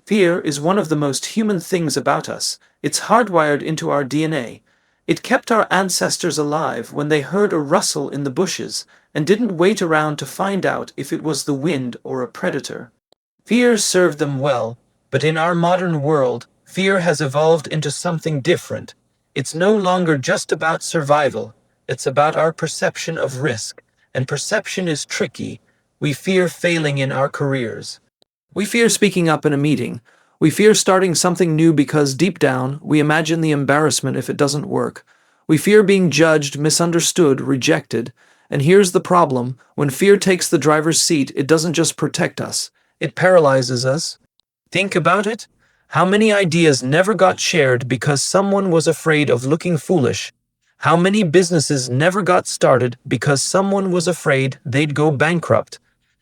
Fear is one of the most human things about us. It's hardwired into our DNA. It kept our ancestors alive when they heard a rustle in the bushes and didn't wait around to find out if it was the wind or a predator. Fear served them well, but in our modern world, fear has evolved into something different. It's no longer just about survival, it's about our perception of risk, and perception is tricky. We fear failing in our careers. We fear speaking up in a meeting. We fear starting something new because deep down, we imagine the embarrassment if it doesn't work. We fear being judged, misunderstood, rejected. And here's the problem: when fear takes the driver's seat, it doesn't just protect us, it paralyzes us. Think about it. How many ideas never got shared because someone was afraid of looking foolish? How many businesses never got started because someone was afraid they'd go bankrupt?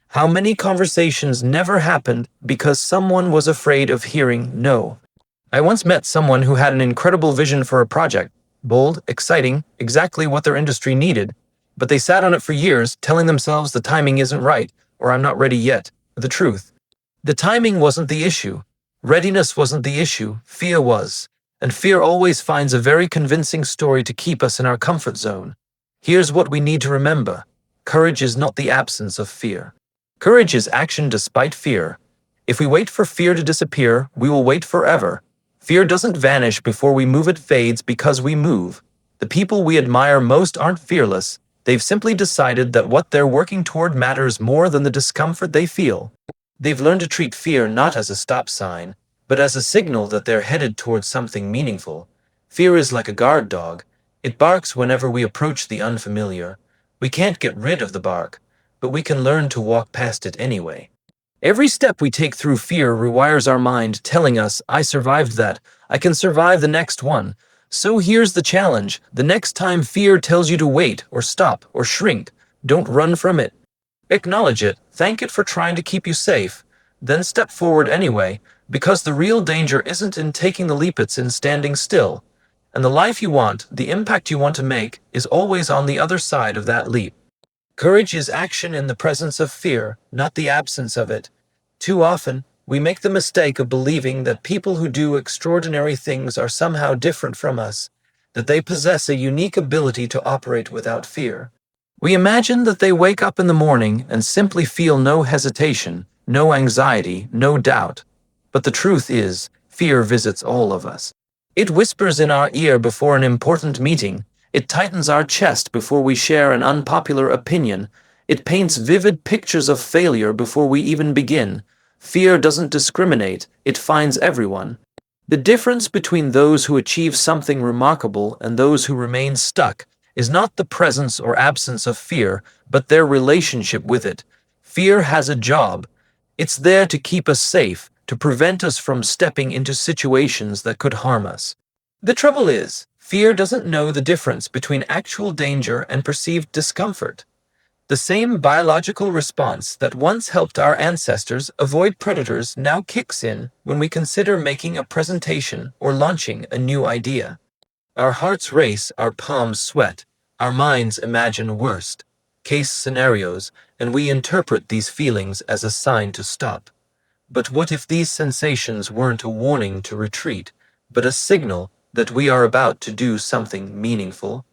How many conversations never happened because someone was afraid of hearing no? I once met someone who had an incredible vision for a project, bold, exciting, exactly what their industry needed, but they sat on it for years, telling themselves the timing isn't right, or I'm not ready yet. The truth: the timing wasn't the issue. Readiness wasn't the issue, fear was. And fear always finds a very convincing story to keep us in our comfort zone. Here's what we need to remember: courage is not the absence of fear. Courage is action despite fear. If we wait for fear to disappear, we will wait forever. Fear doesn't vanish before we move, it fades because we move. The people we admire most aren't fearless. They've simply decided that what they're working toward matters more than the discomfort they feel. They've learned to treat fear not as a stop sign, but as a signal that they're headed towards something meaningful. Fear is like a guard dog. It barks whenever we approach the unfamiliar. We can't get rid of the bark, but we can learn to walk past it anyway. Every step we take through fear rewires our mind, telling us, I survived that, I can survive the next one. So here's the challenge: the next time fear tells you to wait, or stop, or shrink, don't run from it. Acknowledge it, thank it for trying to keep you safe, then step forward anyway, because the real danger isn't in taking the leap, it's in standing still. And the life you want, the impact you want to make, is always on the other side of that leap. Courage is action in the presence of fear, not the absence of it. Too often, we make the mistake of believing that people who do extraordinary things are somehow different from us, that they possess a unique ability to operate without fear. We imagine that they wake up in the morning and simply feel no hesitation, no anxiety, no doubt. But the truth is, fear visits all of us. It whispers in our ear before an important meeting. It tightens our chest before we share an unpopular opinion. It paints vivid pictures of failure before we even begin. Fear doesn't discriminate, it finds everyone. The difference between those who achieve something remarkable and those who remain stuck is not the presence or absence of fear, but their relationship with it. Fear has a job. It's there to keep us safe, to prevent us from stepping into situations that could harm us. The trouble is, fear doesn't know the difference between actual danger and perceived discomfort. The same biological response that once helped our ancestors avoid predators now kicks in when we consider making a presentation or launching a new idea. Our hearts race, our palms sweat, our minds imagine worst-case scenarios, and we interpret these feelings as a sign to stop. But what if these sensations weren't a warning to retreat, but a signal that we are about to do something meaningful?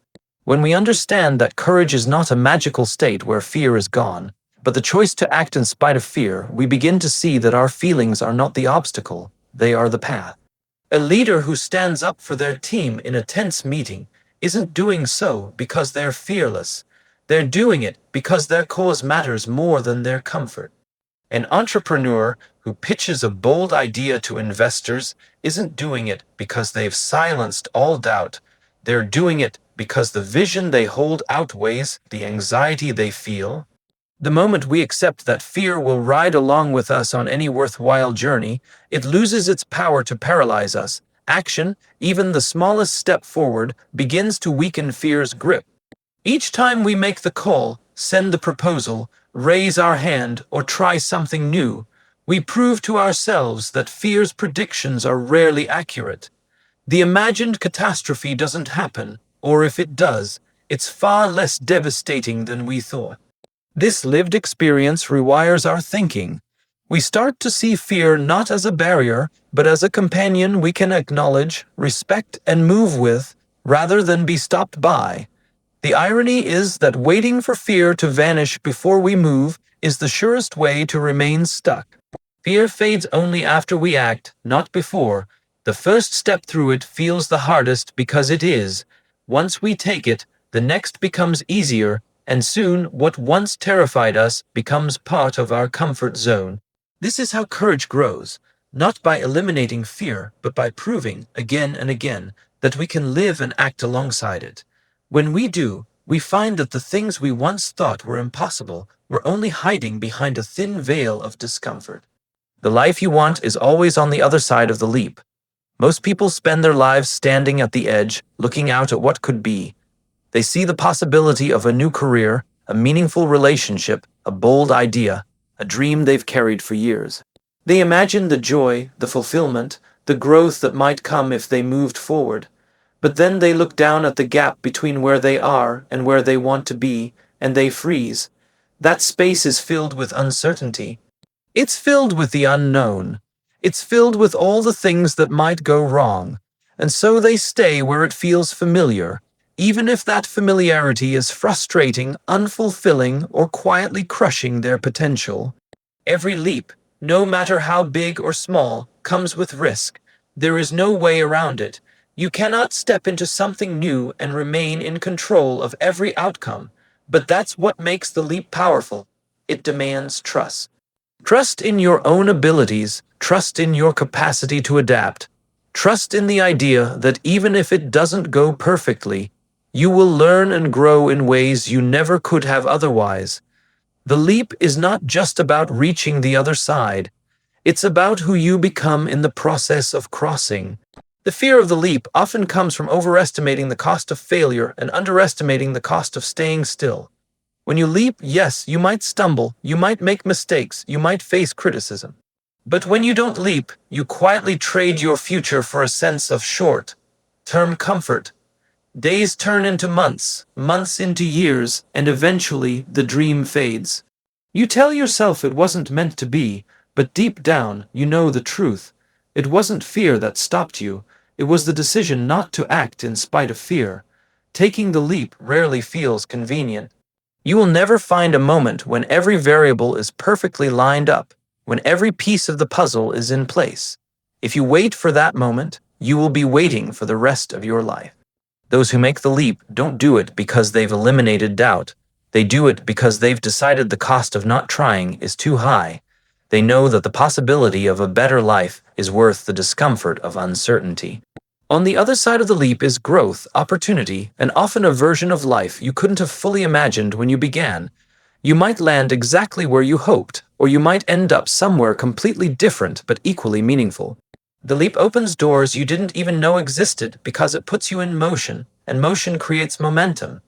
When we understand that courage is not a magical state where fear is gone, but the choice to act in spite of fear, we begin to see that our feelings are not the obstacle, they are the path. A leader who stands up for their team in a tense meeting isn't doing so because they're fearless. They're doing it because their cause matters more than their comfort. An entrepreneur who pitches a bold idea to investors isn't doing it because they've silenced all doubt. They're doing it because the vision they hold outweighs the anxiety they feel. The moment we accept that fear will ride along with us on any worthwhile journey, it loses its power to paralyze us. Action, even the smallest step forward, begins to weaken fear's grip. Each time we make the call, send the proposal, raise our hand, or try something new, we prove to ourselves that fear's predictions are rarely accurate. The imagined catastrophe doesn't happen, or if it does, it's far less devastating than we thought. This lived experience rewires our thinking. We start to see fear not as a barrier, but as a companion we can acknowledge, respect, and move with, rather than be stopped by. The irony is that waiting for fear to vanish before we move is the surest way to remain stuck. Fear fades only after we act, not before. The first step through it feels the hardest because it is. Once we take it, the next becomes easier, and soon what once terrified us becomes part of our comfort zone. This is how courage grows, not by eliminating fear, but by proving, again and again, that we can live and act alongside it. When we do, we find that the things we once thought were impossible were only hiding behind a thin veil of discomfort. The life you want is always on the other side of the leap. Most people spend their lives standing at the edge, looking out at what could be. They see the possibility of a new career, a meaningful relationship, a bold idea, a dream they've carried for years. They imagine the joy, the fulfillment, the growth that might come if they moved forward. But then they look down at the gap between where they are and where they want to be, and they freeze. That space is filled with uncertainty. It's filled with the unknown. It's filled with all the things that might go wrong. And so they stay where it feels familiar, even if that familiarity is frustrating, unfulfilling, or quietly crushing their potential. Every leap, no matter how big or small, comes with risk. There is no way around it. You cannot step into something new and remain in control of every outcome. But that's what makes the leap powerful. It demands trust. Trust in your own abilities, trust in your capacity to adapt, trust in the idea that even if it doesn't go perfectly, you will learn and grow in ways you never could have otherwise. The leap is not just about reaching the other side. It's about who you become in the process of crossing. The fear of the leap often comes from overestimating the cost of failure and underestimating the cost of staying still. When you leap, yes, you might stumble, you might make mistakes, you might face criticism. But when you don't leap, you quietly trade your future for a sense of short-term comfort. Days turn into months, months into years, and eventually the dream fades. You tell yourself it wasn't meant to be, but deep down, you know the truth. It wasn't fear that stopped you, it was the decision not to act in spite of fear. Taking the leap rarely feels convenient. You will never find a moment when every variable is perfectly lined up, when every piece of the puzzle is in place. If you wait for that moment, you will be waiting for the rest of your life. Those who make the leap don't do it because they've eliminated doubt. They do it because they've decided the cost of not trying is too high. They know that the possibility of a better life is worth the discomfort of uncertainty. On the other side of the leap is growth, opportunity, and often a version of life you couldn't have fully imagined when you began. You might land exactly where you hoped, or you might end up somewhere completely different but equally meaningful. The leap opens doors you didn't even know existed because it puts you in motion, and motion creates momentum.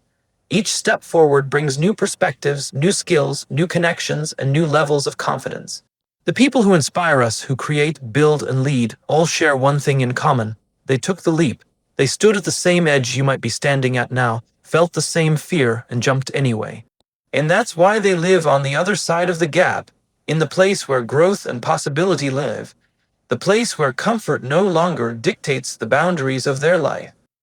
Each step forward brings new perspectives, new skills, new connections, and new levels of confidence. The people who inspire us, who create, build, and lead, all share one thing in common. They took the leap. They stood at the same edge you might be standing at now, felt the same fear, and jumped anyway. And that's why they live on the other side of the gap, in the place where growth and possibility live, the place where comfort no longer dictates the boundaries of their life.